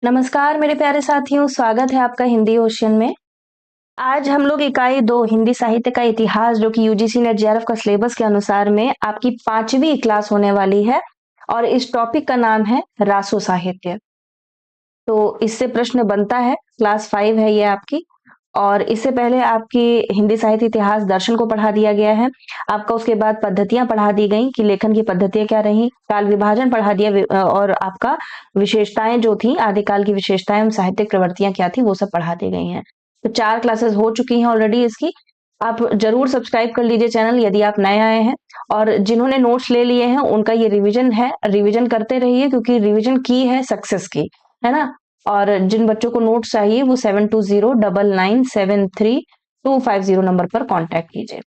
नमस्कार मेरे प्यारे साथियों, स्वागत है आपका हिंदी ओशन में। आज हम लोग इकाई 2 हिंदी साहित्य का इतिहास जो कि यूजीसी नेट जेआरएफ का सिलेबस के अनुसार में आपकी 5वीं क्लास होने वाली है और इस टॉपिक का नाम है रासो साहित्य। तो इससे प्रश्न बनता है, क्लास 5 है ये आपकी और इससे पहले आपकी हिंदी साहित्य इतिहास दर्शन को पढ़ा दिया गया है। आपका उसके बाद पद्धतियां पढ़ा दी गई कि लेखन की पद्धतियां क्या रही, काल विभाजन पढ़ा दिया और आपका विशेषताएं जो थी, आदिकाल की विशेषताएं एवं साहित्यिक प्रवृत्तियां क्या थी वो सब पढ़ा दी गई हैं। तो 4 क्लासेस हो चुकी हैं ऑलरेडी इसकी। आप जरूर सब्सक्राइब कर लीजिए चैनल यदि आप नए आए हैं, और जिन्होंने नोट्स ले लिए हैं उनका ये रिवीजन है, रिवीजन करते रहिए क्योंकि रिवीजन की है सक्सेस की, है ना। और जिन बच्चों को नोट्स चाहिए वो 7209973250 नंबर पर कांटेक्ट कीजिए।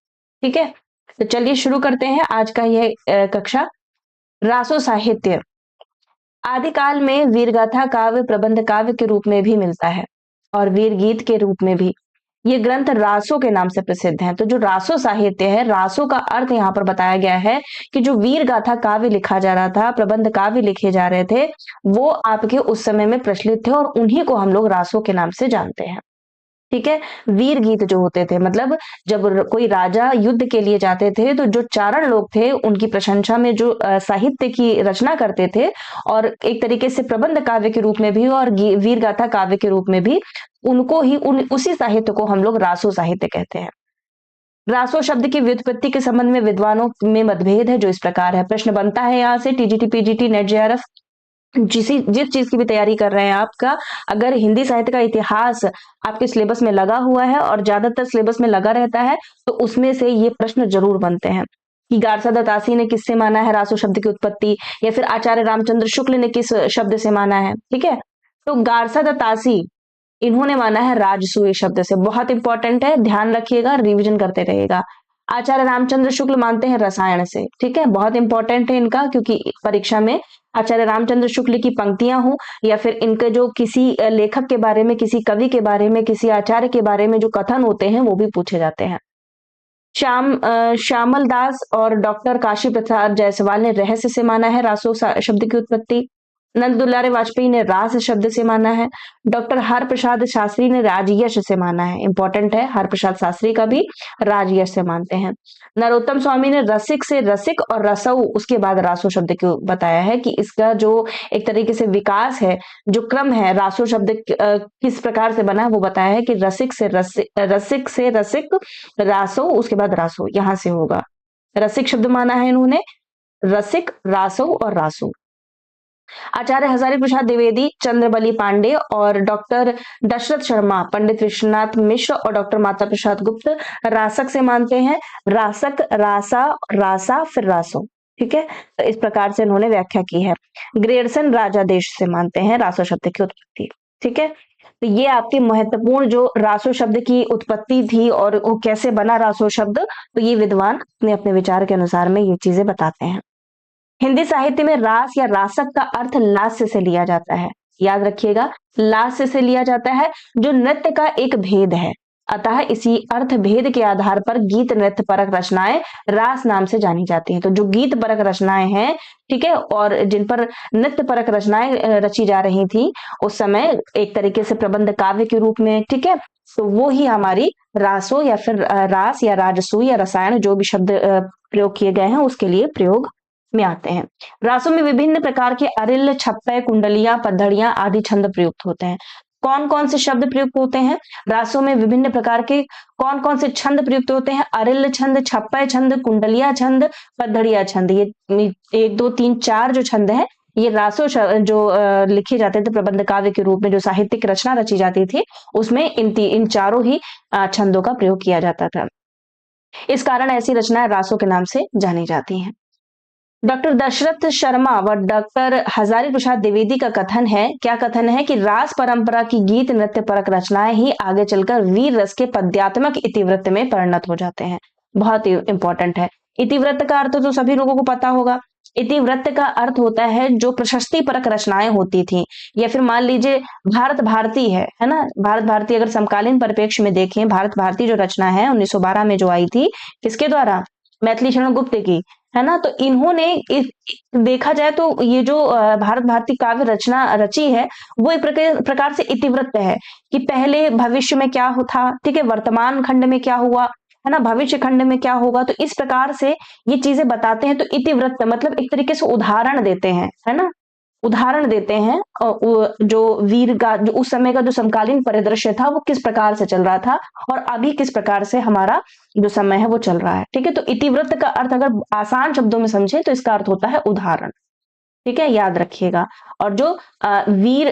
ठीक है, तो चलिए शुरू करते हैं आज का यह कक्षा। रासो साहित्य आदिकाल में वीरगाथा काव्य प्रबंध काव्य के रूप में भी मिलता है और वीर गीत के रूप में भी। ये ग्रंथ रासो के नाम से प्रसिद्ध हैं। तो जो रासो साहित्य है, रासो का अर्थ यहाँ पर बताया गया है कि जो वीर गाथा काव्य लिखा जा रहा था, प्रबंध काव्य लिखे जा रहे थे, वो आपके उस समय में प्रचलित थे और उन्हीं को हम लोग रासो के नाम से जानते हैं। ठीक है, वीर गीत जो होते थे, मतलब जब कोई राजा युद्ध के लिए जाते थे तो जो चारण लोग थे उनकी प्रशंसा में जो साहित्य की रचना करते थे, और एक तरीके से प्रबंध काव्य के रूप में भी और वीर गाथा काव्य के रूप में भी, उनको ही उसी साहित्य को हम लोग रासो साहित्य कहते हैं। रासो शब्द की व्युत्पत्ति के संबंध में विद्वानों में मतभेद है, जो इस प्रकार है। प्रश्न बनता है यहाँ से, टीजीटी पीजीटी नेट जेआरएफ जिस चीज की भी तैयारी कर रहे हैं आपका, अगर हिंदी साहित्य का इतिहास आपके सिलेबस में लगा हुआ है और ज्यादातर सिलेबस में लगा रहता है तो उसमें से ये प्रश्न जरूर बनते हैं कि गारसा दत्तासी ने किससे माना है रासो शब्द की उत्पत्ति, या फिर आचार्य रामचंद्र शुक्ल ने किस शब्द से माना है। ठीक है, तो गारसा दत्तासी इन्होंने माना है राजसूय शब्द से। बहुत इंपॉर्टेंट है, ध्यान रखिएगा, रिविजन करते रहेगा। आचार्य रामचंद्र शुक्ल मानते हैं रसायन से। ठीक है, बहुत इंपॉर्टेंट है इनका, क्योंकि परीक्षा में आचार्य रामचंद्र शुक्ल की पंक्तियां हो या फिर इनके जो किसी लेखक के बारे में, किसी कवि के बारे में, किसी आचार्य के बारे में जो कथन होते हैं वो भी पूछे जाते हैं। श्यामल दास और डॉक्टर काशी प्रसाद जायसवाल ने रहस्य से माना है रासो शब्द की उत्पत्ति। नंद दुलारे वाजपेयी ने रास शब्द से माना है। डॉक्टर हर प्रसाद शास्त्री ने राजयश से माना है। इंपॉर्टेंट है, हर प्रसाद शास्त्री का भी राजयश से मानते हैं। नरोत्तम स्वामी ने रसिक से रसिक और रसऊ उसके बाद रासो शब्द को बताया है कि इसका जो एक तरीके से विकास है, जो क्रम है, रासो शब्द किस प्रकार से बना है वो बताया है कि रसिक से रसिक रासो उसके बाद रासो यहां से होगा। रसिक शब्द माना है इन्होंने, रसिक, रासो और रासो। आचार्य हजारी प्रसाद द्विवेदी, चंद्रबली पांडे और डॉक्टर दशरथ शर्मा, पंडित विश्वनाथ मिश्र और डॉक्टर माता प्रसाद गुप्त रासक से मानते हैं। रासक, रासा, रासा फिर रासो। ठीक है, तो इस प्रकार से इन्होंने व्याख्या की है। ग्रेडसन राजा देश से मानते हैं रासो शब्द की उत्पत्ति। ठीक है, तो ये आपकी महत्वपूर्ण जो रासो शब्द की उत्पत्ति थी और वो कैसे बना रासो शब्द, तो ये विद्वान अपने अपने विचार के अनुसार में ये चीजें बताते हैं। हिंदी साहित्य में रास या रासक का अर्थ लास्य से लिया जाता है। याद रखिएगा, लास्य से लिया जाता है, जो नृत्य का एक भेद है। अतः इसी अर्थ भेद के आधार पर गीत नृत्य परक रचनाएं रास नाम से जानी जाती हैं। तो जो गीत परक रचनाएं हैं, ठीक है, और जिन पर नृत्य परक रचनाएं रची जा रही थी उस समय एक तरीके से प्रबंध काव्य के रूप में, ठीक है, तो वो ही हमारी रासो या फिर रास या राजसूय या रसायन जो भी शब्द प्रयोग किए गए हैं उसके लिए प्रयोग में आते हैं। रासों में विभिन्न प्रकार के अरिल, छप्पे, कुंडलियां, पद्धड़ियां आदि छंद प्रयुक्त होते हैं। कौन कौन से शब्द प्रयुक्त होते हैं रासों में? विभिन्न प्रकार के कौन कौन से छंद प्रयुक्त होते हैं? अरिल छंद, छप्पे छंद, कुंडलिया छंद, पद्धड़िया छंद। ये 1 2 3 4 जो छंद है, ये रासो जो लिखे जाते थे प्रबंध काव्य के रूप में, जो साहित्यिक रचना रची जाती थी, उसमें इन चारों ही छंदों का प्रयोग किया जाता था। इस कारण ऐसी रचनाएं रासों के नाम से जानी जाती हैं। डॉक्टर दशरथ शर्मा व डॉक्टर हजारी प्रसाद द्विवेदी का कथन है, क्या कथन है, कि रास परंपरा की गीत नृत्य परक रचनाएं ही आगे चलकर वीर रस के पद्यात्मक इतिवृत्त में परिणत हो जाते हैं। बहुत ही इंपॉर्टेंट है। इतिवृत्त का अर्थ तो सभी लोगों को पता होगा। इतिवृत्त का अर्थ होता है जो प्रशस्ति परक रचनाएं होती थी, या फिर मान लीजिए भारत भारती है ना। भारत भारती अगर समकालीन परिप्रेक्ष्य में देखें, भारत भारती जो रचना है 1912 में जो आई थी, किसके द्वारा? मैथिली शरण गुप्त की। है ना। तो इन्होंने देखा जाए तो ये जो भारत भारती काव्य रचना रची है वो एक प्रकार से इतिवृत्त है कि पहले भविष्य में क्या था, ठीक है, वर्तमान खंड में क्या हुआ, है ना, भविष्य खंड में क्या होगा। तो इस प्रकार से ये चीजें बताते हैं। तो इतिवृत्त मतलब एक तरीके से उदाहरण देते हैं, है ना, उदाहरण देते हैं। जो वीर का जो उस समय का जो समकालीन परिदृश्य था वो किस प्रकार से चल रहा था और अभी किस प्रकार से हमारा जो समय है वो चल रहा है, ठीक है। तो इतिवृत्त का अर्थ अगर आसान शब्दों में समझे तो इसका अर्थ होता है उदाहरण, ठीक है, याद रखिएगा। और जो वीर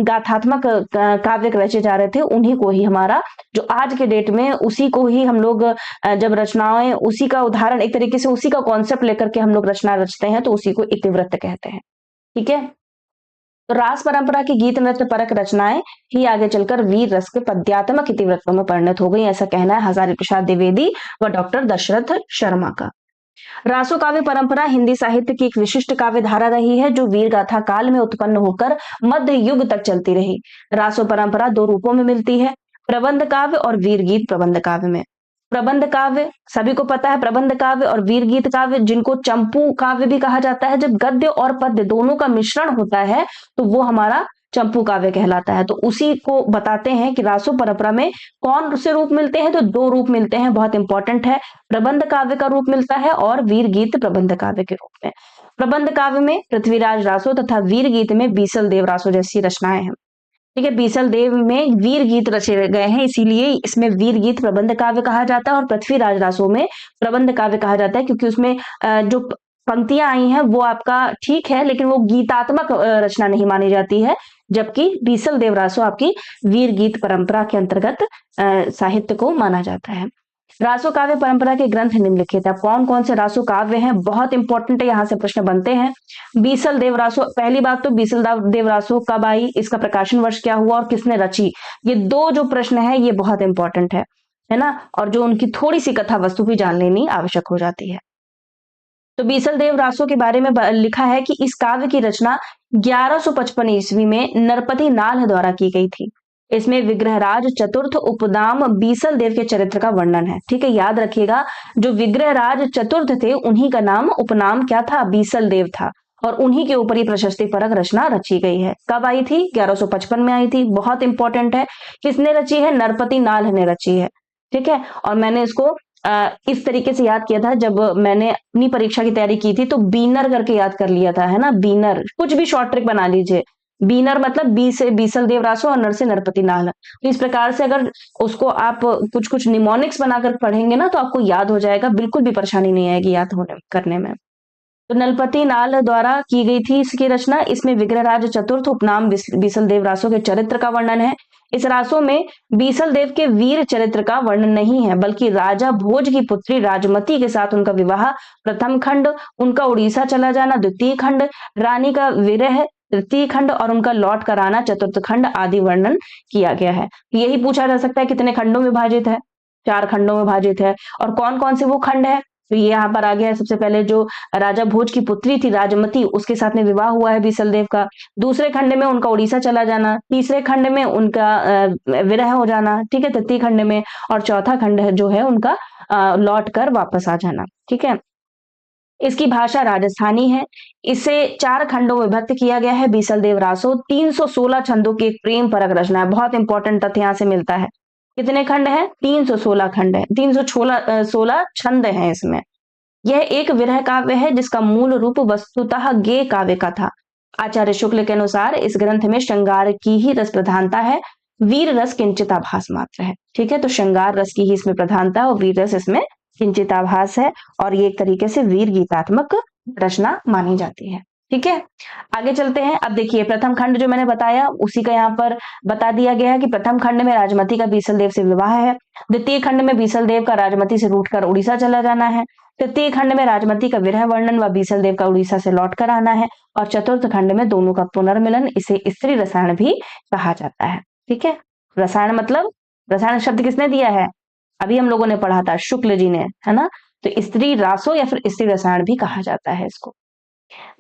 गाथात्मक काव्य रचे जा रहे थे उन्हीं को ही हमारा जो आज के डेट में उसी को ही हम लोग जब रचनाएं उसी का उदाहरण एक तरीके से उसी का कॉन्सेप्ट लेकर के हम लोग रचना रचते हैं तो उसी को इतिवृत्त कहते हैं, ठीक है। तो रास परंपरा की गीत नृत्य परक रचनाएं ही आगे चलकर वीर रस के पद्यात्मक इतिवृत्तों में परिणत हो गई, ऐसा कहना है हजारी प्रसाद द्विवेदी व डॉक्टर दशरथ शर्मा का। रासो काव्य परंपरा हिंदी साहित्य की एक विशिष्ट काव्य धारा रही है जो वीर गाथा काल में उत्पन्न होकर मध्य युग तक चलती रही। रासो परंपरा दो रूपों में मिलती है, प्रबंध काव्य और वीर गीत प्रबंध काव्य में। प्रबंध काव्य सभी को पता है, प्रबंध काव्य और वीर गीत काव्य जिनको चंपू काव्य भी कहा जाता है, जब गद्य और पद्य दोनों का मिश्रण होता है तो वो हमारा चंपू काव्य कहलाता है। तो उसी को बताते हैं कि रासो परंपरा में कौन से रूप मिलते हैं, तो दो रूप मिलते हैं, बहुत इंपॉर्टेंट है। प्रबंध काव्य का रूप मिलता है और वीर गीत प्रबंध काव्य के रूप में। प्रबंध काव्य में पृथ्वीराज रासो तथा वीर गीत में बीसल देव रासो जैसी रचनाएं हैं, ठीक है। बीसल देव में वीर गीत रचे गए हैं, इसीलिए इसमें वीर गीत प्रबंध काव्य कहा जाता है और पृथ्वीराज रासो में प्रबंध काव्य कहा जाता है, क्योंकि उसमें जो पंक्तियां आई हैं वो आपका ठीक है लेकिन वो गीतात्मक रचना नहीं मानी जाती है, जबकि बीसल देव रासो आपकी वीर गीत परंपरा के अंतर्गत साहित्य को माना जाता है। रासो काव्य परंपरा के ग्रंथ निम्नलिखित है। कौन कौन से रासो काव्य हैं, बहुत इंपॉर्टेंट है, यहाँ से प्रश्न बनते हैं। बीसल देव रासो, पहली बात तो बीसल देव रासो कब आई, इसका प्रकाशन वर्ष क्या हुआ और किसने रची, ये दो जो प्रश्न है ये बहुत इंपॉर्टेंट है ना, और जो उनकी थोड़ी सी कथा वस्तु भी जान लेनी आवश्यक हो जाती है। तो बीसल देव रासो के बारे में लिखा है कि इस काव्य की रचना 1155 ईस्वी में नरपति नाल द्वारा की गई थी। इसमें विग्रहराज चतुर्थ उपनाम बीसल देव के चरित्र का वर्णन है, ठीक है, याद रखिएगा। जो विग्रहराज चतुर्थ थे उन्हीं का नाम उपनाम क्या था, बीसल देव था, और उन्हीं के ऊपर ही प्रशस्ति परक रचना रची गई है। कब आई थी, 1155 में आई थी, बहुत इंपॉर्टेंट है। किसने रची है, नरपति नाल ने रची है, ठीक है। और मैंने इसको इस तरीके से याद किया था, जब मैंने अपनी परीक्षा की तैयारी की थी तो बीनर करके याद कर लिया था, है ना, बीनर, कुछ भी शॉर्ट ट्रिक बना लीजिए। बीनर मतलब बी से बीसल देव रासो और नर से नरपति नाल। तो इस प्रकार से अगर उसको आप कुछ कुछ निमोनिक्स बनाकर पढ़ेंगे ना तो आपको याद हो जाएगा, बिल्कुल भी परेशानी नहीं आएगी याद होने करने में। तो नलपति नाल द्वारा की गई थी इसकी रचना। इसमें विग्रहराज चतुर्थ उपनाम बीसल देव रासो के चरित्र का वर्णन है। इस रासो में बीसल देव के वीर चरित्र का वर्णन नहीं है, बल्कि राजा भोज की पुत्री राजमती के साथ उनका विवाह प्रथम खंड, उनका उड़ीसा चला जाना द्वितीय खंड, रानी का विरह तृतीय खंड और उनका लौट कर आना चतुर्थ खंड आदि वर्णन किया गया है। यही पूछा जा सकता है कितने खंडों में विभाजित है, 4 खंडों में विभाजित है, और कौन कौन से वो खंड है। तो ये यहाँ पर आ गया है, सबसे पहले जो राजा भोज की पुत्री थी राजमती उसके साथ में विवाह हुआ है बीसल देव का, दूसरे खंड में उनका उड़ीसा चला जाना, तीसरे खंड में उनका विरह हो जाना, ठीक है, तृतीय खंड में, और चौथा खंड है जो है उनका लौट कर वापस आ जाना, ठीक है। इसकी भाषा राजस्थानी है। इसे 4 खंडों में विभक्त किया गया है। बीसल देव रासो 316 छंदों की एक प्रेम परक रचना है, बहुत इंपॉर्टेंट तथ्य यहाँ से मिलता है। कितने खंड है, 316 खंड है, 316 छंद हैं इसमें। यह एक विरह काव्य है जिसका मूल रूप वस्तुतः गेय काव्य का था। आचार्य शुक्ल के अनुसार इस ग्रंथ में श्रृंगार की ही रस प्रधानता है, वीर रस किंचित आभास मात्र है, ठीक है। तो श्रृंगार रस की ही इसमें प्रधानता है और वीर रस इसमें किंचित आभास है, और ये एक तरीके से वीर गीतात्मक रचना मानी जाती है, ठीक है। आगे चलते हैं। अब देखिए प्रथम खंड जो मैंने बताया उसी का यहाँ पर बता दिया गया है कि प्रथम खंड में राजमती का बीसल देव से विवाह है, द्वितीय खंड में बीसल देव का राजमती से रूठकर उड़ीसा चला जाना है, तृतीय खंड में राजमती का विरह वर्णन व बीसल देव का उड़ीसा से लौट कर आना है, और चतुर्थ खंड में दोनों का पुनर्मिलन, इसे स्त्री रसायन भी कहा जाता है, ठीक है। रसायन मतलब, रसायन शब्द किसने दिया है, अभी हम लोगों ने पढ़ा था, शुक्ल जी ने, है ना। तो स्त्री रासो या फिर स्त्री रसायन भी कहा जाता है इसको।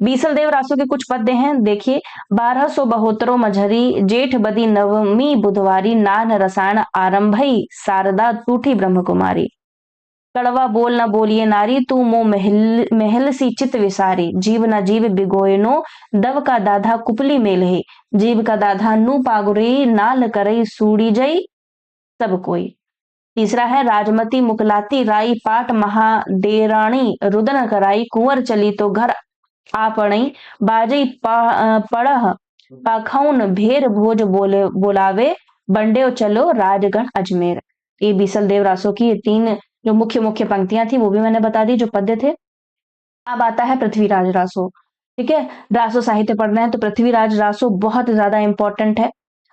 बीसल देव रासो के कुछ पद्य हैं, देखिए। 1272 मझरी जेठ बदी नवमी बुधवारी नान रसायन आरंभई शारदा टूठी ब्रह्म कुमारी। कड़वा बोल न बोलिए नारी, तू मो महल महल सी चित विसारी, जीव न जीव बिगोयनो, दव का दाधा कुपली मेल है, जीव का दाधा नु पागुरी, नाल करई सूड़ी जई सब कोई। तीसरा है राजमती मुकलाती राई, पाट महाडेराणी, रुदन कराई, कुंवर चली तो घर आपणई, बाजई पड़ह पाखौन, भेर भोज बोलावे, बंडे चलो राजगण अजमेर। ये बीसल देव रासो की ये 3 जो मुख्य मुख्य पंक्तियां थी वो भी मैंने बता दी, जो पद्य थे। अब आता है पृथ्वीराज रासो। ठीक है, रासो साहित्य पढ़ना है तो पृथ्वीराज रासो बहुत ज्यादा इंपॉर्टेंट है।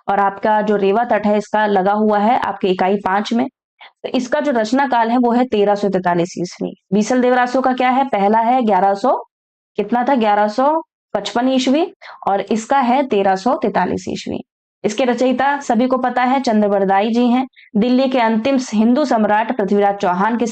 और आपका जो रेवा तट है इसका लगा हुआ है आपके इकाई 5 में। तो इसका जो रचना काल है वो है 1343 ईस्वी। बीसल देव रासो का क्या है, पहला है 1100 कितना था 1155 ईस्वी, और इसका है 1343 ईस्वी। इसके रचयिता सभी को पता है चंद्रबरदाई जी हैं। दिल्ली के अंतिम हिंदू सम्राट पृथ्वीराज चौहान के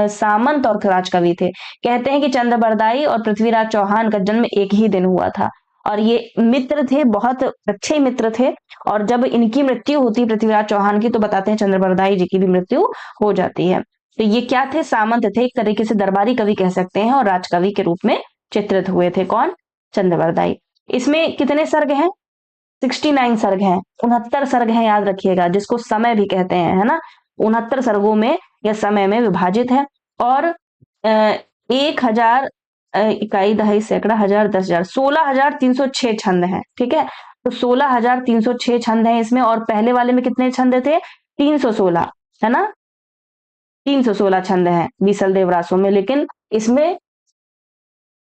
सामंत और राजकवि थे। कहते हैं कि चंद्रबरदाई और पृथ्वीराज चौहान का जन्म एक ही दिन हुआ था, और ये मित्र थे, बहुत अच्छे मित्र थे। और जब इनकी मृत्यु होती है पृथ्वीराज चौहान की, तो बताते हैं चंद्रबरदाई जी की भी मृत्यु हो जाती है। तो ये क्या थे, सामंत थे, एक तरीके से दरबारी कवि कह सकते हैं, और राजकवि के रूप में चित्रित हुए थे। कौन, चंद्रबरदाई। इसमें कितने सर्ग हैं, 69 सर्ग हैं, 69 सर्ग हैं, याद रखिएगा, जिसको समय भी कहते हैं, है ना। 69 सर्गों में या समय में विभाजित है। और 1000 इकाई दहाई सैकड़ा हजार 10,000 16,306 छंद हैं। ठीक है, तो 16,306 छंद हैं इसमें। और पहले वाले में कितने छंद थे, 316, है ना, 316 छंद हैं बीसल देव रासो में। लेकिन इसमें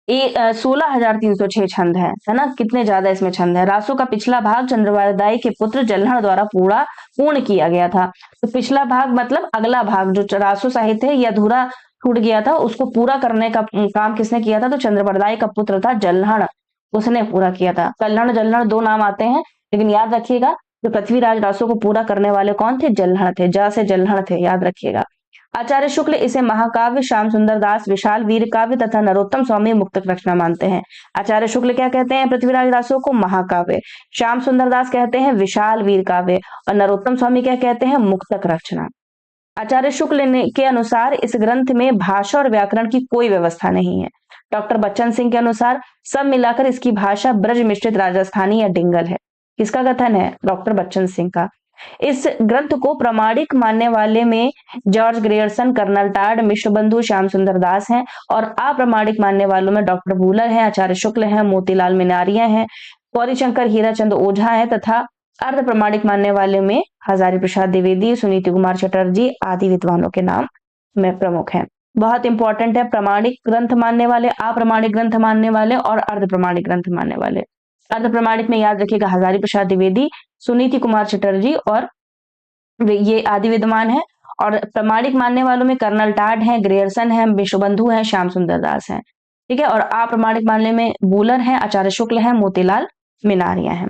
16,306 छंद है ना, कितने ज्यादा इसमें छंद है। रासो का पिछला भाग चंद्रबरदाई के पुत्र जल्हड़ द्वारा पूर्ण किया गया था। तो पिछला भाग मतलब अगला भाग, जो रासो साहित्य है ये अधूरा छूट गया था, उसको पूरा करने का काम किसने किया था, तो चंद्रबरदाई का पुत्र था जल्हड़, उसने पूरा किया था। कल्हड़ जल्हड़ 2 नाम आते हैं, लेकिन याद रखिएगा जो पृथ्वीराज रासो को पूरा करने वाले कौन थे, जल्हड़ थे, ज से जल्हड़ थे, याद रखिएगा। आचार्य शुक्ल इसे महाकाव्य, श्याम सुंदर दास विशाल वीर काव्य तथा नरोत्तम स्वामी मुक्तक रचना मानते हैं। आचार्य शुक्ल क्या कहते हैं पृथ्वीराज रासो को, महाकाव्य। श्याम सुंदर दास कहते हैं विशाल वीर काव्य, और नरोत्तम स्वामी क्या कहते हैं, मुक्तक रचना। आचार्य शुक्ल के अनुसार इस ग्रंथ में भाषा और व्याकरण की कोई व्यवस्था नहीं है। डॉक्टर बच्चन सिंह के अनुसार सब मिलाकर इसकी भाषा ब्रज मिश्रित राजस्थानी या डिंगल है। किसका कथन है, डॉक्टर बच्चन सिंह का। इस ग्रंथ को प्रामाणिक मानने वाले में जॉर्ज ग्रेयर्सन, कर्नल टाड, मिश्र बंधु, श्याम सुंदर दास हैं, और अप्रामाणिक मानने वालों में डॉक्टर वूलर हैं, आचार्य शुक्ल हैं, मोतीलाल मिनारिया हैं, गौरीशंकर हीराचंद ओझा है, तथा अर्ध प्रमाणिक मानने वाले में हजारी प्रसाद द्विवेदी, सुनीति कुमार चटर्जी आदि विद्वानों के नाम में प्रमुख हैं। बहुत इंपॉर्टेंट है, प्रमाणिक ग्रंथ मानने वाले, अप्रामाणिक ग्रंथ मानने वाले और अर्ध प्रमाणिक ग्रंथ मानने वाले। अर्ध प्रमाणिक में याद रखिएगा हजारी प्रसाद द्विवेदी, सुनीति कुमार चटर्जी और ये आदि विद्वान है। और प्रमाणिक मानने वालों में कर्नल टाड है, ग्रेयर्सन है, विश्वबंधु है, श्याम सुंदर दास है। ठीक है, और अप्रामाणिक मानने में वूलर है, आचार्य शुक्ल है, मोतीलाल मिनारिया है।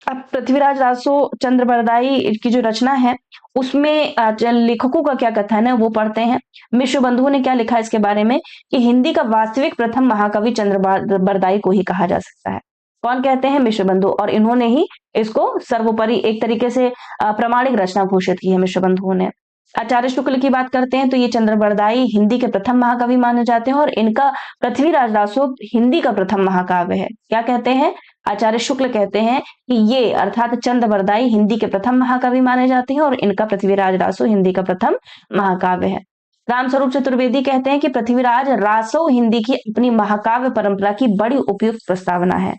अब पृथ्वीराज रासो चंद्रबरदाई की जो रचना है उसमें लेखकों का क्या कथन है वो पढ़ते हैं। मिश्र बंधु ने क्या लिखा इसके बारे में कि हिंदी का वास्तविक प्रथम महाकवि चंद्रबरदाई को ही कहा जा सकता है। कौन कहते हैं, मिश्र बंधु, और इन्होंने ही इसको सर्वोपरि एक तरीके से प्रामाणिक रचना घोषित की है मिश्र बंधुओं ने। आचार्य शुक्ल की बात करते हैं तो ये चंद्रबरदाई हिंदी के प्रथम महाकवि माने जाते हैं, और इनका पृथ्वीराज रासो हिंदी का प्रथम महाकाव्य है। क्या कहते हैं, आचार्य शुक्ल कहते हैं कि ये अर्थात चंद्रबरदाई हिंदी के प्रथम महाकवि माने जाते हैं, और इनका पृथ्वीराज रासो हिंदी का प्रथम महाकाव्य है। रामस्वरूप चतुर्वेदी कहते हैं कि पृथ्वीराज रासो हिंदी की अपनी महाकाव्य परंपरा की बड़ी उपयुक्त प्रस्तावना है।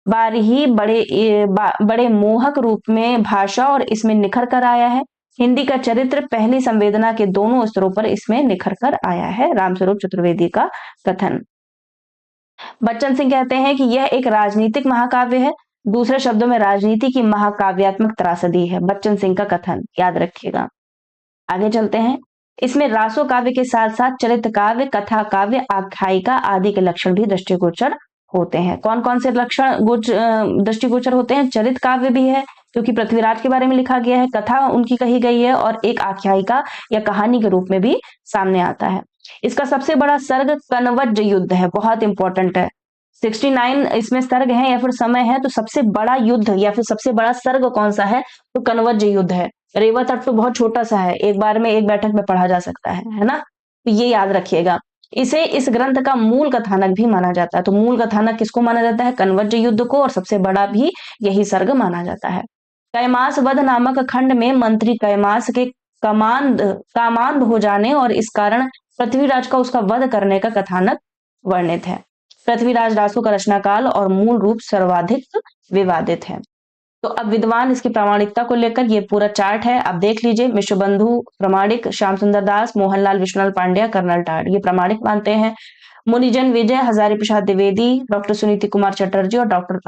बारही बड़े मोहक रूप में भाषा और इसमें निखर कर आया है। हिंदी का चरित्र पहली संवेदना के दोनों स्तरों पर इसमें निखर कर आया है, रामस्वरूप चतुर्वेदी का कथन। बच्चन सिंह कहते हैं कि यह एक राजनीतिक महाकाव्य है, दूसरे शब्दों में राजनीति की महाकाव्यात्मक त्रासदी है, बच्चन सिंह का कथन, याद रखिएगा। आगे चलते हैं। इसमें रासो काव्य के साथ साथ चरित्र काव्य, कथा काव्य, आख्यायिका आदि के लक्षण भी दृष्टिगोचर होते हैं। कौन कौन से लक्षण दृष्टिगोचर होते हैं, चरित्र काव्य भी है क्योंकि पृथ्वीराज के बारे में लिखा गया है, कथा उनकी कही गई है, और एक आख्यायिका या कहानी के रूप में भी सामने आता है। इसका सबसे बड़ा सर्ग कनवज युद्ध है, बहुत इंपॉर्टेंट है। 69 इसमें सर्ग है या फिर समय है, तो सबसे बड़ा युद्ध या फिर सबसे बड़ा सर्ग कौन सा है, तो कनवज युद्ध है। रेवा तट तो बहुत छोटा सा है, एक बार में एक बैठक में पढ़ा जा सकता है ना? तो ये याद रखिएगा। इसे इस ग्रंथ का मूल कथानक भी माना जाता है। तो मूल कथानक किसको माना जाता है? कन्वज युद्ध को, और सबसे बड़ा भी यही सर्ग माना जाता है। कैमास वध नामक खंड में मंत्री कैमास के कामांध हो जाने और इस कारण पृथ्वीराज का उसका वध करने का कथानक वर्णित है। पृथ्वीराज रासो का रचनाकाल और मूल रूप सर्वाधिक विवादित है। तो अब विद्वान इसकी प्रामाणिकता को लेकर ये पूरा चार्ट है, आप देख लीजिए। विश्वबंधु प्रामाणिक, श्याम सुंदर दास, मोहनलाल विश्वनाथ पांड्या, कर्नल टाड, ये प्रामाणिक मानते हैं। मुनिजन विजय, हजारी प्रसाद द्विवेदी, डॉक्टर सुनीति कुमार चटर्जी और डॉक्टर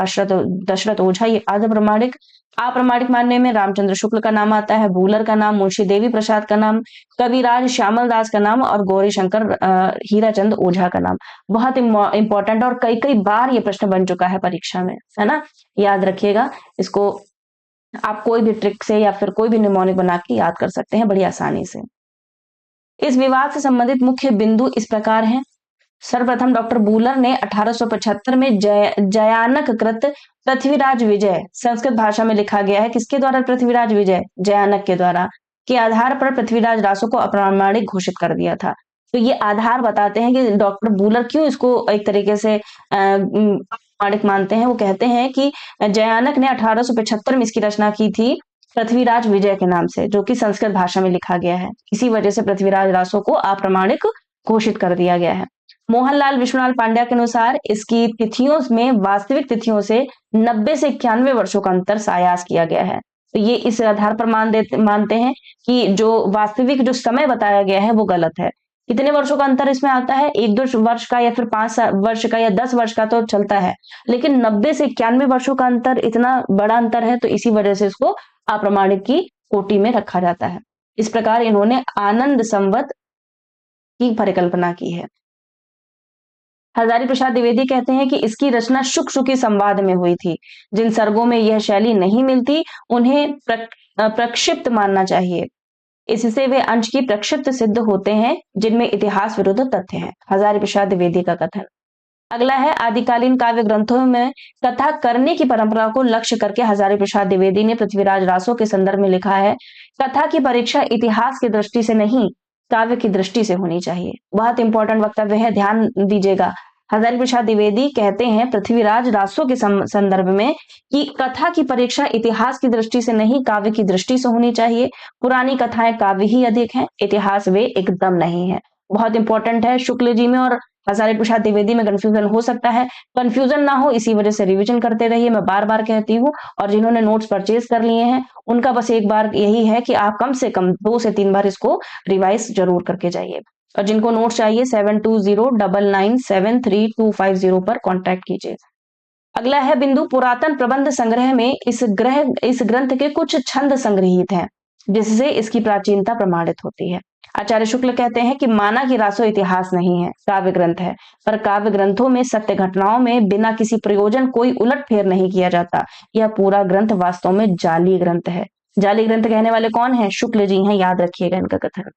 दशरथ ओझा ये आध प्रामाणिक। अप्रामाणिक मानने में रामचंद्र शुक्ल का नाम आता है, भूलर का नाम, मुंशी देवी प्रसाद का नाम, कविराज श्यामल दास का नाम और गौरी शंकर हीराचंद ओझा का नाम। बहुत इंपॉर्टेंट और कई कई बार ये प्रश्न बन चुका है परीक्षा में, है ना? याद रखिएगा इसको, आप कोई भी ट्रिक से या फिर कोई भी निमोनिक बना के याद कर सकते हैं बड़ी आसानी से। इस विवाद से संबंधित मुख्य बिंदु इस प्रकार हैं। सर्वप्रथम डॉक्टर बूलर ने 1875 में जयानक कृत पृथ्वीराज विजय, संस्कृत भाषा में लिखा गया है, किसके द्वारा? पृथ्वीराज विजय, जयानक के द्वारा, के आधार पर पृथ्वीराज रासो को अप्रामाणिक घोषित कर दिया था। तो ये आधार बताते हैं कि डॉक्टर बूलर क्यों इसको एक तरीके से अप्रामाणिक मानते हैं। वो कहते हैं कि जयानक ने 1875 में इसकी रचना की थी पृथ्वीराज विजय के नाम से, जो कि संस्कृत भाषा में लिखा गया है। इसी वजह से पृथ्वीराज रासो को अप्रामाणिक घोषित कर दिया गया है। मोहनलाल विश्वनाथ पांड्या के अनुसार इसकी तिथियों में वास्तविक तिथियों से 90 से 91 वर्षों का अंतर सायास किया गया है। तो ये इस आधार पर मानते हैं कि जो वास्तविक जो समय बताया गया है वो गलत है। कितने वर्षों का अंतर इसमें आता है? 1-2 वर्ष का या फिर 5 वर्ष का या 10 वर्ष का तो चलता है, लेकिन 90 से 91 वर्षों का अंतर, इतना बड़ा अंतर है, तो इसी वजह से इसको अप्रामाणिक की कोटि में रखा जाता है। इस प्रकार इन्होंने आनंद संवत की परिकल्पना की है। हजारी प्रसाद द्विवेदी कहते हैं कि इसकी रचना शुक शुकी संवाद में हुई थी। जिन सर्गों में यह शैली नहीं मिलती उन्हें प्रक्षिप्त मानना चाहिए। इससे वे अंश की प्रक्षिप्त सिद्ध होते हैं जिनमें इतिहास विरुद्ध तथ्य हैं। हजारी प्रसाद द्विवेदी का कथन। अगला है आदिकालीन काव्य ग्रंथों में कथा करने की परंपरा को लक्ष्य करके हजारी प्रसाद द्विवेदी ने पृथ्वीराज रासो के संदर्भ में लिखा है, कथा की परीक्षा इतिहास की दृष्टि से नहीं काव्य की दृष्टि से होनी चाहिए। बहुत इंपॉर्टेंट वक्तव्य है, ध्यान दीजिएगा। हजारी प्रसाद द्विवेदी कहते हैं पृथ्वीराज रासो के संदर्भ में कि कथा की परीक्षा इतिहास की दृष्टि से नहीं काव्य की दृष्टि से होनी चाहिए। पुरानी कथाएं काव्य ही अधिक हैं, इतिहास वे एकदम नहीं है। बहुत इंपॉर्टेंट है। शुक्ल जी में और हजारी प्रसाद द्विवेदी में कंफ्यूजन हो सकता है, कंफ्यूजन ना हो इसी वजह से रिवीजन करते रहिए, मैं बार बार कहती हूँ। और जिन्होंने नोट्स परचेज कर लिए हैं उनका बस एक बार यही है कि आप कम से कम 2 से 3 बार इसको रिवाइज जरूर करके जाइए। और जिनको नोट्स चाहिए 7209973250 पर कॉन्टैक्ट कीजिए। अगला है बिंदु, पुरातन प्रबंध संग्रह में इस ग्रंथ के कुछ छंद संग्रहित हैं जिससे इसकी प्राचीनता प्रमाणित होती है। आचार्य शुक्ल कहते हैं कि माना कि रासो इतिहास नहीं है, काव्य ग्रंथ है, पर काव्य ग्रंथों में सत्य घटनाओं में बिना किसी प्रयोजन कोई उलटफेर नहीं किया जाता। यह पूरा ग्रंथ वास्तव में जाली ग्रंथ है। जाली ग्रंथ कहने वाले कौन है? शुक्ल जी हैं, याद रखिएगा इनका कथन।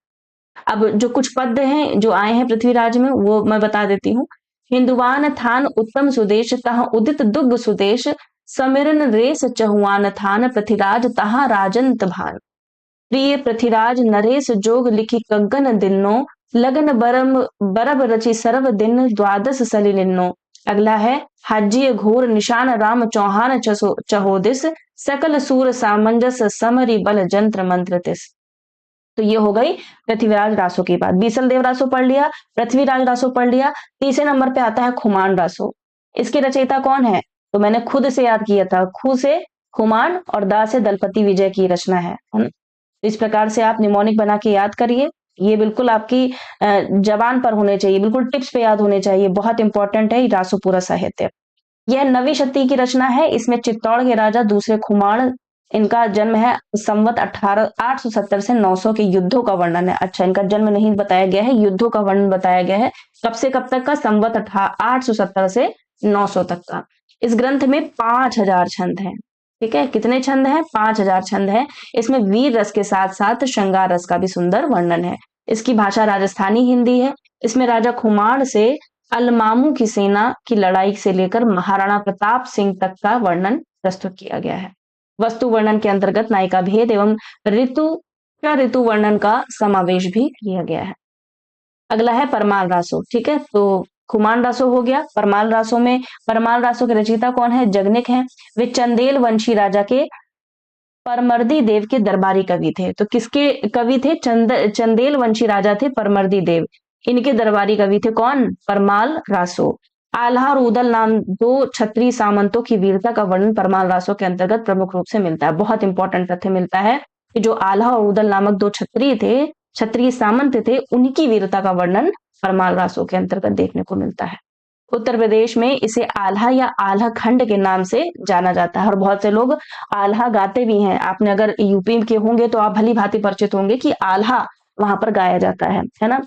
अब जो कुछ पद हैं जो आए हैं पृथ्वीराज में वो मैं बता देती हूँ। हिंदुवान थान उत्तम सुदेश, तह उदित दुग्ध सुदेश, समिरन रेस चहुआन थान, पृथ्वीराज तहा राजंत भान। प्रिय पृथ्वीराज नरेश जोग लिखी कग्गन दिनो, लगन बरब रचि सर्व दिन, द्वादश सलिलिनो। अगला है हाजी घोर निशान राम चौहान चहोदिस, सकल सूर सामंजस समरी बल जंत्र मंत्र तिस। तो ये हो गई पृथ्वीराज रासो की बात। बीसल देव रासो पढ़ लिया, पृथ्वीराज रासो पढ़ लिया। तीसरे नंबर पे आता है खुमान रासो। इसके रचयिता कौन है? तो मैंने खुद से याद किया था, खु से खुमान और दा से दलपति विजय की रचना है ना? इस प्रकार से आप निमोनिक बना के याद करिए। ये बिल्कुल आपकी जबान पर होने चाहिए, बिल्कुल टिप्स पे याद होने चाहिए। बहुत इंपॉर्टेंट है रासोपुरा साहित्य। यह 9वीं शती की रचना है। इसमें चित्तौड़ के राजा दूसरे खुमान, इनका जन्म है संवत 870 से 900 के युद्धों का वर्णन है। अच्छा, इनका जन्म नहीं बताया गया है, युद्धों का वर्णन बताया गया है। कब से कब तक का? संवत 870 से 900 तक का। इस ग्रंथ में 5000 छंद हैं। ठीक है, कितने छंद हैं? 5000 छंद हैं। इसमें वीर रस के साथ साथ श्रृंगार रस का भी सुंदर वर्णन है। इसकी भाषा राजस्थानी हिंदी है। इसमें राजा खुमाण से अलमामू की सेना की लड़ाई से लेकर महाराणा प्रताप सिंह तक का वर्णन प्रस्तुत किया गया है। वस्तु वर्णन के अंतर्गत नायिका भेद एवं ऋतु वर्णन का समावेश भी किया गया है। अगला है परमाल रासो। ठीक है, तो खुमान रासो हो गया। परमाल रासो के रचयिता कौन है? जगनिक हैं। वे चंदेल वंशी राजा के परमर्दी देव के दरबारी कवि थे। तो किसके कवि थे? चंदेल वंशी राजा थे परमर्दी देव, इनके दरबारी कवि थे कौन? परमाल रासो। आल्हा और उदल नाम दो क्षत्रिय सामंतों की वीरता का वर्णन परमाल रासो के अंतर्गत प्रमुख रूप से मिलता है। बहुत इंपॉर्टेंट तथ्य मिलता है कि जो आल्हा और उदल नामक दो क्षत्रिय सामंत थे, उनकी वीरता का वर्णन परमाल रासो के अंतर्गत देखने को मिलता है। उत्तर प्रदेश में इसे आल्हा या आल्हा खंड के नाम से जाना जाता है और बहुत से लोग आल्हा गाते भी हैं। आपने अगर यूपी के होंगे तो आप भली भांति परिचित होंगे कि आल्हा वहां पर गाया जाता है ना।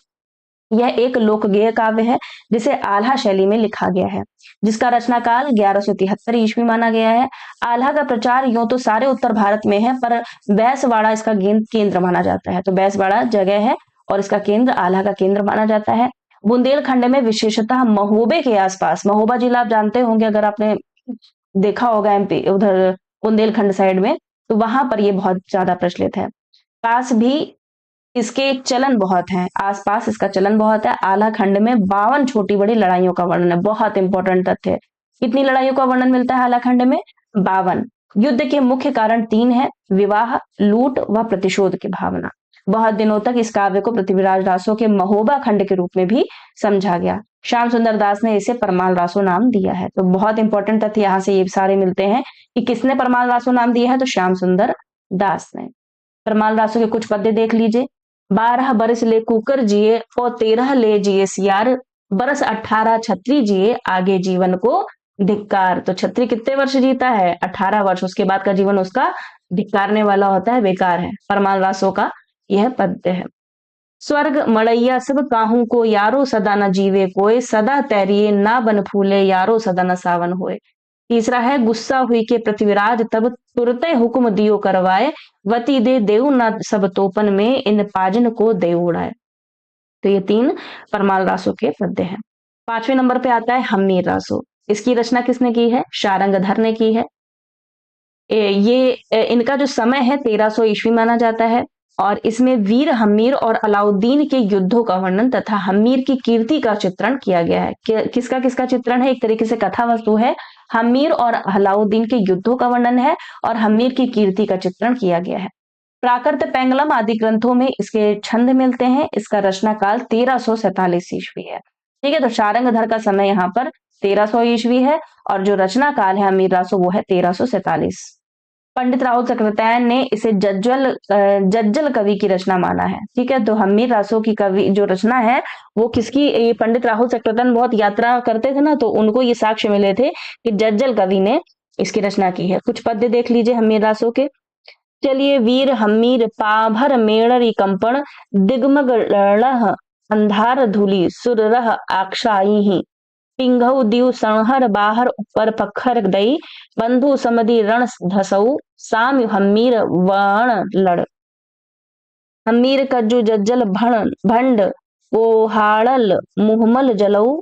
यह एक लोकगेय काव्य है जिसे आल्हा शैली में लिखा गया है, जिसका रचनाकाल 1173 ईस्वी माना गया है। आल्हा का प्रचार यूं तो सारे उत्तर भारत में है, पर बैसवाड़ा इसका केंद्र माना जाता है। तो बैसवाड़ा जगह है और इसका केंद्र आल्हा का केंद्र माना जाता है। बुंदेलखंड में विशेषतः महोबे के आसपास, महोबा जिला आप जानते होंगे अगर आपने देखा होगा एमपी उधर बुंदेलखंड साइड में, तो वहां पर ये बहुत ज्यादा प्रचलित है। पास भी इसके चलन बहुत हैं, आसपास इसका चलन बहुत है। आल्हा खंड में 52 छोटी बड़ी लड़ाइयों का वर्णन है। बहुत इंपॉर्टेंट तथ्य है। कितनी लड़ाइयों का वर्णन मिलता है आल्हा खंड में? 52। युद्ध के मुख्य कारण 3 है: विवाह, लूट व प्रतिशोध की भावना। बहुत दिनों तक इस काव्य को पृथ्वीराज रासो के महोबा खंड के रूप में भी समझा गया। श्याम सुंदर दास ने इसे परमाल रासो नाम दिया है। तो बहुत इंपॉर्टेंट तथ्य यहाँ से ये सारे मिलते हैं कि किसने परमाल रासो नाम दिया है? तो श्याम सुंदर दास ने। परमाल रासो के कुछ पद्य देख लीजिए। 12 बरस ले कुकर जिए और 13 ले जिए सियार, बरस 18 छत्री जिए आगे जीवन को धिक्कार। तो छत्री कितने वर्ष जीता है? 18 वर्ष। उसके बाद का जीवन उसका धिक्कारने वाला होता है, बेकार है। परमाल रासो का यह पद्य है। स्वर्ग मड़ैया सब काहू को यारो सदा न जीवे कोय, सदा तैरिए ना बन फूले यारो सदा न सावन होए। तीसरा है गुस्सा हुई के पृथ्वीराज तब तुरते हुक्म दियो करवाए, वती दे देव न सब तोपन में इन पाजन को दे उड़ाए। तो ये 3 परमाल रासो के पद्य हैं। 5वें नंबर पे आता है हम्मीर रासो। इसकी रचना किसने की है? शारंगधर ने की है। ये इनका जो समय है 1300 ईस्वी माना जाता है और इसमें वीर हम्मीर और अलाउद्दीन के युद्धों का वर्णन तथा हम्मीर की कीर्ति का चित्रण किया गया है। किसका किसका चित्रण है? एक तरीके से कथा वस्तु है। हम्मीर और अलाउद्दीन के युद्धों का वर्णन है और हम्मीर की कीर्ति का चित्रण किया गया है। प्राकृत पेंगलम आदि ग्रंथों में इसके छंद मिलते हैं। इसका रचना काल 1347 ईस्वी है। ठीक है, तो शारंगधर का समय यहाँ पर 1300 ईस्वी है और जो रचना काल है हम्मीर रासो वो है 1347। पंडित राहुल चक्रवर्ती ने इसे जज्जल कवि की रचना माना है। ठीक है, तो हम्मीर रासो की कवि जो रचना है वो किसकी? ये पंडित राहुल चक्रवर्ती बहुत यात्रा करते थे ना, तो उनको ये साक्ष्य मिले थे कि जज्जल कवि ने इसकी रचना की है। कुछ पद्य देख लीजिए हम्मीर रासो के। चलिए, वीर हम्मीर पाभर मेड़री कंपन, दिगमग अंधार धुली सुररह आक्षाई, पिंघऊ दियु सणहर बाहर ऊपर पखर दई, बंधु समधि रण धसऊ साम हम्मीर वण लड़। हम्मीर कज्जु जज्जल भंड ओहाड़ल मुहमल जलऊ,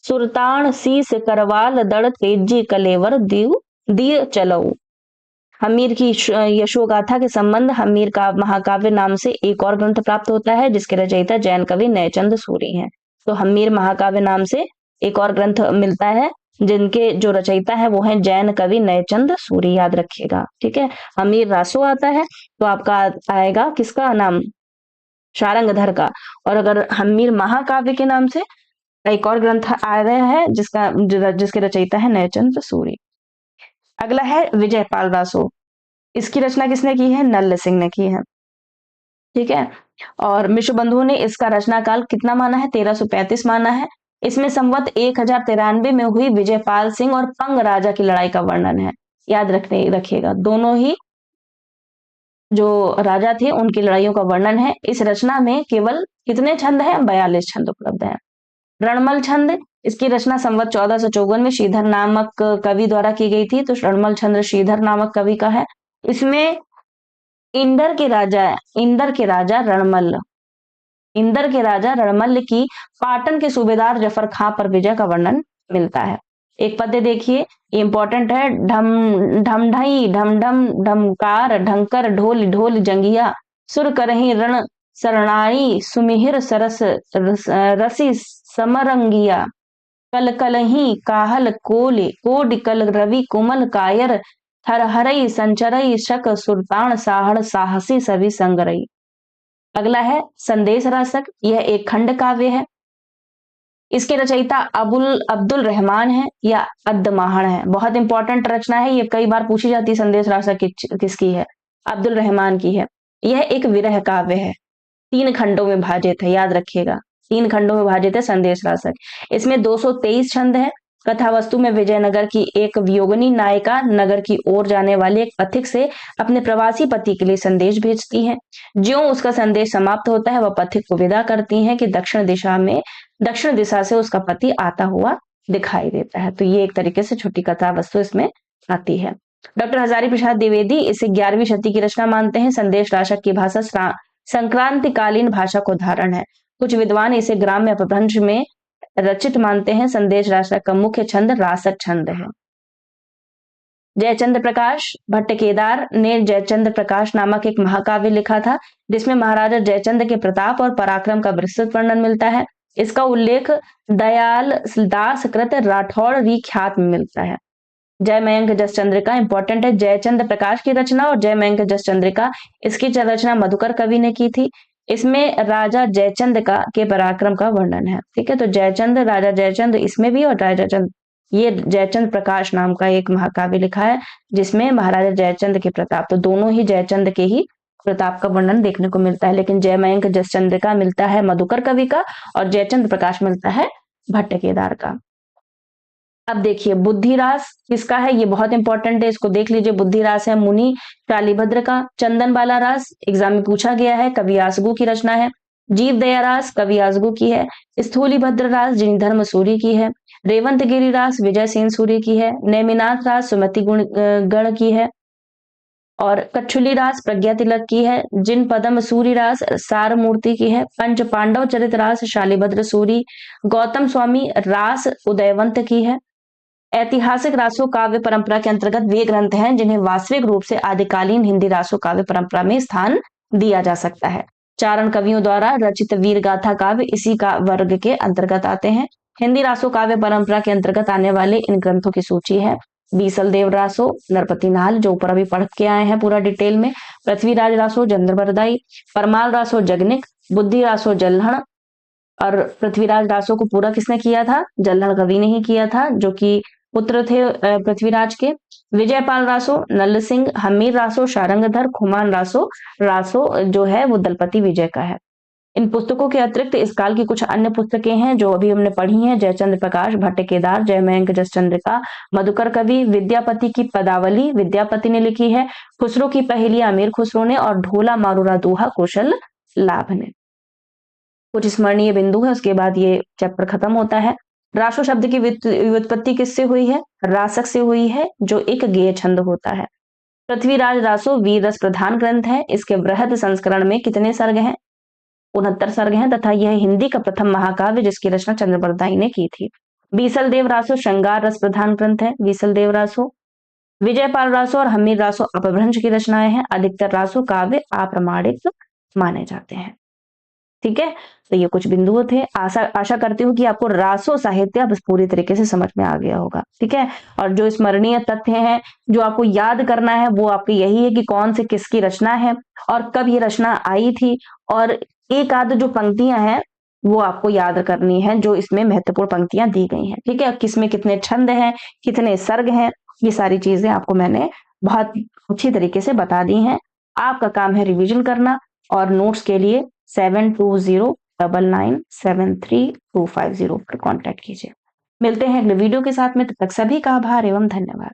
सुरतान शीस करवाल दड़ तेजी कलेवर दिय चलऊ। हम्मीर की यशोगाथा के संबंध हम्मीर का महाकाव्य नाम से एक और ग्रंथ प्राप्त होता है जिसके रचयिता जैन कवि नयचंद सूरी हैं। तो हम्मीर महाकाव्य नाम से एक और ग्रंथ मिलता है जिनके जो रचयिता है वो है जैन कवि नयचंद सूरी, याद रखिएगा। ठीक है, हम्मीर रासो आता है तो आपका आएगा किसका नाम? शारंगधर का। और अगर हम्मीर महाकाव्य के नाम से एक और ग्रंथ आ रहा है जिसके रचयिता है नयचंद सूरी। अगला है विजयपाल रासो। इसकी रचना किसने की है? नल्ल सिंह ने की है। ठीक है, और मिश्र बंधु ने इसका रचना काल कितना माना है? 1335 माना है। इसमें संवत 1093 में हुई विजयपाल सिंह और पंग राजा की लड़ाई का वर्णन है। याद रखिएगा, दोनों ही जो राजा थे उनकी लड़ाइयों का वर्णन है। इस रचना में केवल कितने छंद हैं? 42 छंद उपलब्ध हैं। रणमल छंद, इसकी रचना संवत 1454 में श्रीधर नामक कवि द्वारा की गई थी। तो रणमल छंद श्रीधर नामक कवि का है। इसमें इंदर के राजा रणमल की पाटन के सूबेदार जफर खां पर विजय का वर्णन मिलता है। एक पद्य देखिए, इंपॉर्टेंट है। ढम ढम ढई ढम ढम ढमकार ढंकर ढोल ढोल जंगिया सुर करही रण सरणाई सुमिहिर सरस रसी समरंगिया कल कलही काहल कोले कोड कल रवि कुमल कायर थरहरई संचरई शक सुरतान साहड़ साहसी सभी संगरई। अगला है संदेश रासक, यह एक खंड काव्य है। इसके रचयिता अब्दुल रहमान है या अद्दमाहण है। बहुत इंपॉर्टेंट रचना है, ये कई बार पूछी जाती है संदेश रासक किसकी है, अब्दुल रहमान की है। यह एक विरह काव्य है, 3 खंडों में विभाजित है, याद रखिएगा 3 खंडों में विभाजित है संदेश रासक। इसमें 223 छंद है। कथा वस्तु में विजयनगर की एक वियोगिनी नायिका नगर की ओर जाने वाले एक पथिक से अपने प्रवासी पति के लिए संदेश भेजती है। ज्यों उसका संदेश समाप्त होता है वह पथिक को विदा करती है कि दक्षिण दिशा से उसका पति आता हुआ दिखाई देता है। तो ये एक तरीके से छोटी कथा वस्तु इसमें आती है। डॉक्टर हजारी प्रसाद द्विवेदी इसे 11वीं शती की रचना मानते हैं। संदेश रासक की भाषा संक्रांतिकालीन भाषा को उदाहरण है। कुछ विद्वान इसे ग्राम्य अपभ्रंश में रचित मानते हैं। संदेश रासक का मुख्य छंद रासक छंद है। जयचंद्र प्रकाश भट्टकेदार ने जयचंद्र प्रकाश नामक एक महाकाव्य लिखा था, जिसमें महाराजा जयचंद्र के प्रताप और पराक्रम का विस्तृत वर्णन मिलता है। इसका उल्लेख दयाल दास कृत राठौड़ ख्यात में मिलता है। जय मयंक जसचंद्रिका इंपॉर्टेंट है, जयचंद्र प्रकाश की रचना और जय मयंक जसचंद्रिका, इसकी रचना मधुकर कवि ने की थी। इसमें राजा जयचंद के पराक्रम का वर्णन है। ठीक है, तो जयचंद राजा जयचंद इसमें भी, और राजा चंद ये जयचंद प्रकाश नाम का एक महाकाव्य लिखा है जिसमें महाराजा जयचंद के प्रताप, तो दोनों ही जयचंद के ही प्रताप का वर्णन देखने को मिलता है। लेकिन जय मयंक जसचंद्रिका मिलता है मधुकर कवि का और जयचंद प्रकाश मिलता है भट्टकेदार का। अब देखिए बुद्धिरास किसका है, ये बहुत इंपॉर्टेंट है, इसको देख लीजिए। बुद्धिरास है मुनि शालिभद्र का। चंदन बाला रास एग्जाम में पूछा गया है, कवि आसगू की रचना है। जीव दया रास कवि आसगू की है। स्थूली भद्र रास जिनीधर्म सूरी की है। रेवंत गिरी रास विजय सेन सूरी की है। नेमिनाथ रास सुमति गण की है। और कच्छुली रास प्रज्ञा तिलक की है। जिन पदम सूरी रास सार मूर्ति की है। पंच पांडव चरित रास शालिभद्र सूरी। गौतम स्वामी रास उदयवंत की है। ऐतिहासिक रासो काव्य परंपरा के अंतर्गत वे ग्रंथ हैं जिन्हें वास्तविक रूप से आदिकालीन हिंदी रासो काव्य परंपरा में स्थान दिया जा सकता है। चारण कवियों द्वारा रचित वीर गाथा काव्य इसी का वर्ग के अंतर्गत आते हैं। हिंदी रासो काव्य परंपरा के अंतर्गत आने वाले इन ग्रंथों की सूची है। बीसल देव रासो नरपति नाल, जो ऊपर अभी पढ़ के आए हैं पूरा डिटेल में। पृथ्वीराज रासो चंद्रबरदाई। परमाल रासो जगनिक। बुद्धि रासो जल्हण। और पृथ्वीराज रासो को पूरा किसने किया था, जल्हण कवि ने ही किया था, जो कि पुत्र थे पृथ्वीराज के। विजयपाल रासो नल सिंह। हमीर रासो शारंगधर। खुमान रासो जो है वो दलपति विजय का है। इन पुस्तकों के अतिरिक्त इस काल की कुछ अन्य पुस्तकें हैं जो अभी हमने पढ़ी हैं। जयचंद्र प्रकाश भट्टकेदार, जय मयंक जसचंद्रिका, मधुकर कवि, विद्यापति की पदावली विद्यापति ने लिखी है। खुसरो की पहेलियां अमीर खुसरो ने, और ढोला मारूरा दोहा कौशल लाभ ने। कुछ स्मरणीय बिंदु है, उसके बाद ये चैप्टर खत्म होता है। रासो शब्द की व्युत्पत्ति किससे हुई है, रासक से हुई है, जो एक गेय छंद होता है। पृथ्वीराज रासो वीर रस प्रधान ग्रंथ है। इसके बृहद संस्करण में कितने सर्ग हैं, 69 सर्ग हैं, तथा यह हिंदी का प्रथम महाकाव्य जिसकी रचना चंद्रबरदाई ने की थी। बीसल देव रासो श्रृंगार रस प्रधान ग्रंथ है। बीसल देव रासो। विजयपाल रासो और हमीर रासो अपभ्रंश की रचनाएं हैं। अधिकतर रासो काव्य अप्रमाणिक माने जाते हैं। ठीक है, तो ये कुछ बिंदु थे। आशा करती हूँ कि आपको रासो साहित्य अब पूरी तरीके से समझ में आ गया होगा। ठीक है, और जो स्मरणीय तथ्य हैं जो आपको याद करना है वो आपके यही है कि कौन से किसकी रचना है और कब ये रचना आई थी, और एक आध जो पंक्तियां हैं वो आपको याद करनी है जो इसमें महत्वपूर्ण पंक्तियां दी गई हैं। ठीक है, किसमें कितने छंद हैं, कितने सर्ग हैं, ये सारी चीजें आपको मैंने बहुत अच्छी तरीके से बता दी हैं। आपका काम है रिविजन करना, और नोट्स के लिए 7209973250 पर कांटेक्ट कीजिए। मिलते हैं अगले वीडियो के साथ में, तब तक सभी का आभार एवं धन्यवाद।